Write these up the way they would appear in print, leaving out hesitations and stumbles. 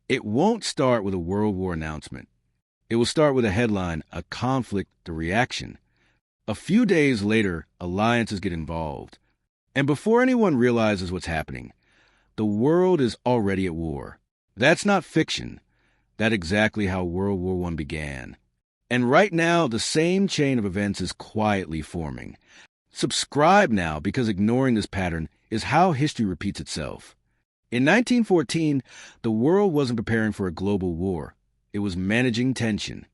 It won't start with a World War announcement. It will start with a headline, a conflict, the reaction. A few days later, alliances get involved. And before anyone realizes what's happening, the world is already at war. That's not fiction. That's exactly how World War I began. And right now, the same chain of events is quietly forming. Subscribe now, because ignoring this pattern is how history repeats itself. In 1914, the world wasn't preparing for a global war. It was managing tension.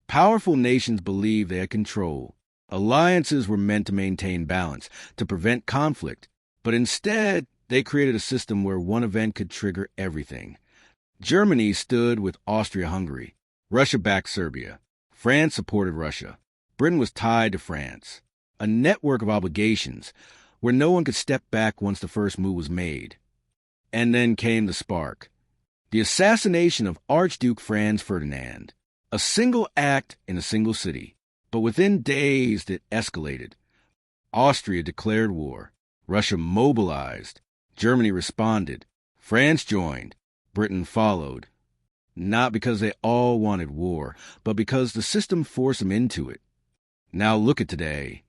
Powerful nations believed they had control. Alliances were meant to maintain balance, to prevent conflict. But instead, they created a system where one event could trigger everything. Germany stood with Austria-Hungary. Russia backed Serbia. France supported Russia. Britain was tied to France. A network of obligations where no one could step back once the first move was made. And then came the spark. The assassination of Archduke Franz Ferdinand. A single act in a single city. But within days, it escalated. Austria declared war. Russia mobilized. Germany responded. France joined. Britain followed. Not because they all wanted war, but because the system forced them into it. Now look at today.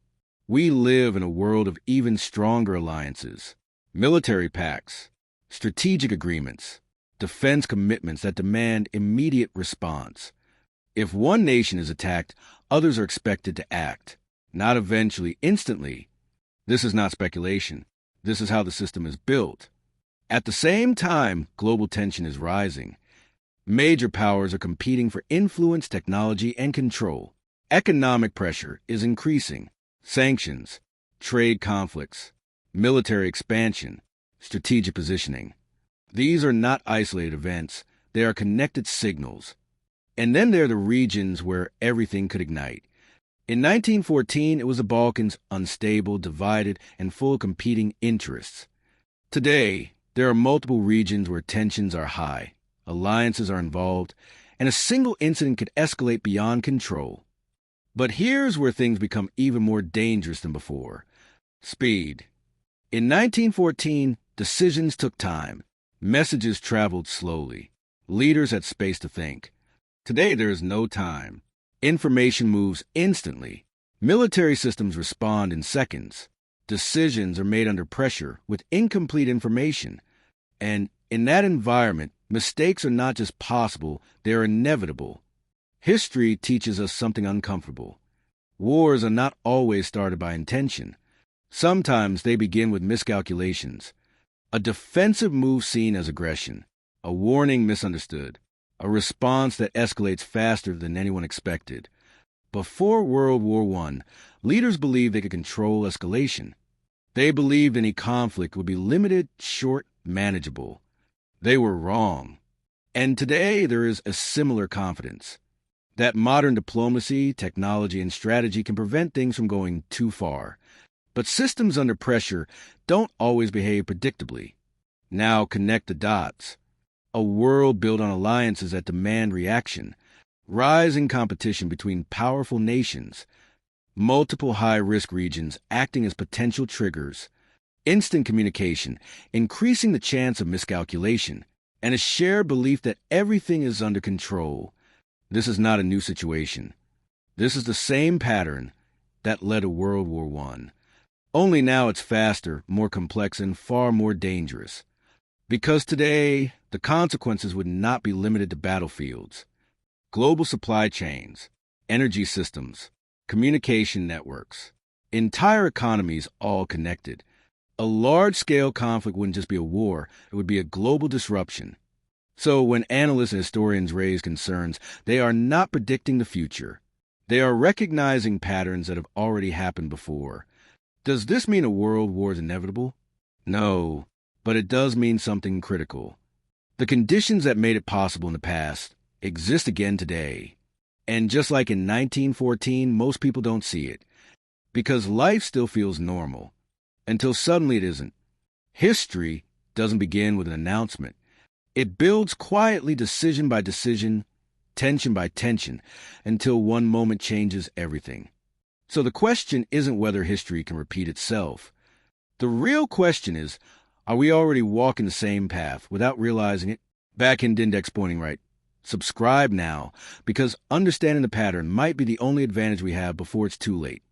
We live in a world of even stronger alliances. Military pacts. Strategic agreements. Defense commitments that demand immediate response. If one nation is attacked, others are expected to act. Not eventually, instantly. This is not speculation. This is how the system is built. At the same time, global tension is rising. Major powers are competing for influence, technology, and control. Economic pressure is increasing. Sanctions, trade conflicts, military expansion, strategic positioning. These are not isolated events. They are connected signals. And then there are the regions where everything could ignite. In 1914, it was the Balkans, unstable, divided, and full of competing interests. Today, there are multiple regions where tensions are high. Alliances are involved, and a single incident could escalate beyond control. But here's where things become even more dangerous than before. Speed. In 1914, decisions took time. Messages traveled slowly. Leaders had space to think. Today, there is no time. Information moves instantly. Military systems respond in seconds. Decisions are made under pressure with incomplete information. And in that environment, mistakes are not just possible, they are inevitable. History teaches us something uncomfortable. Wars are not always started by intention. Sometimes they begin with miscalculations. A defensive move seen as aggression. A warning misunderstood. A response that escalates faster than anyone expected. Before World War I, leaders believed they could control escalation. They believed any conflict would be limited, short, manageable. They were wrong. And today there is a similar confidence that modern diplomacy, technology, and strategy can prevent things from going too far. But systems under pressure don't always behave predictably. Now connect the dots. A world built on alliances that demand reaction. Rising competition between powerful nations. Multiple high-risk regions acting as potential triggers. Instant communication, increasing the chance of miscalculation, and a shared belief that everything is under control. This is not a new situation. This is the same pattern that led to World War I. Only now it's faster, more complex, and far more dangerous. Because today, the consequences would not be limited to battlefields. Global supply chains, energy systems, communication networks, entire economies all connected. A large-scale conflict wouldn't just be a war, it would be a global disruption. So when analysts and historians raise concerns, they are not predicting the future. They are recognizing patterns that have already happened before. Does this mean a world war is inevitable? No, but it does mean something critical. The conditions that made it possible in the past exist again today. And just like in 1914, most people don't see it. Because life still feels normal. Until suddenly it isn't. History doesn't begin with an announcement. It builds quietly, decision by decision, tension by tension, until one moment changes everything. So the question isn't whether history can repeat itself. The real question is, are we already walking the same path without realizing it? Back-end index pointing right. Subscribe now, because understanding the pattern might be the only advantage we have before it's too late.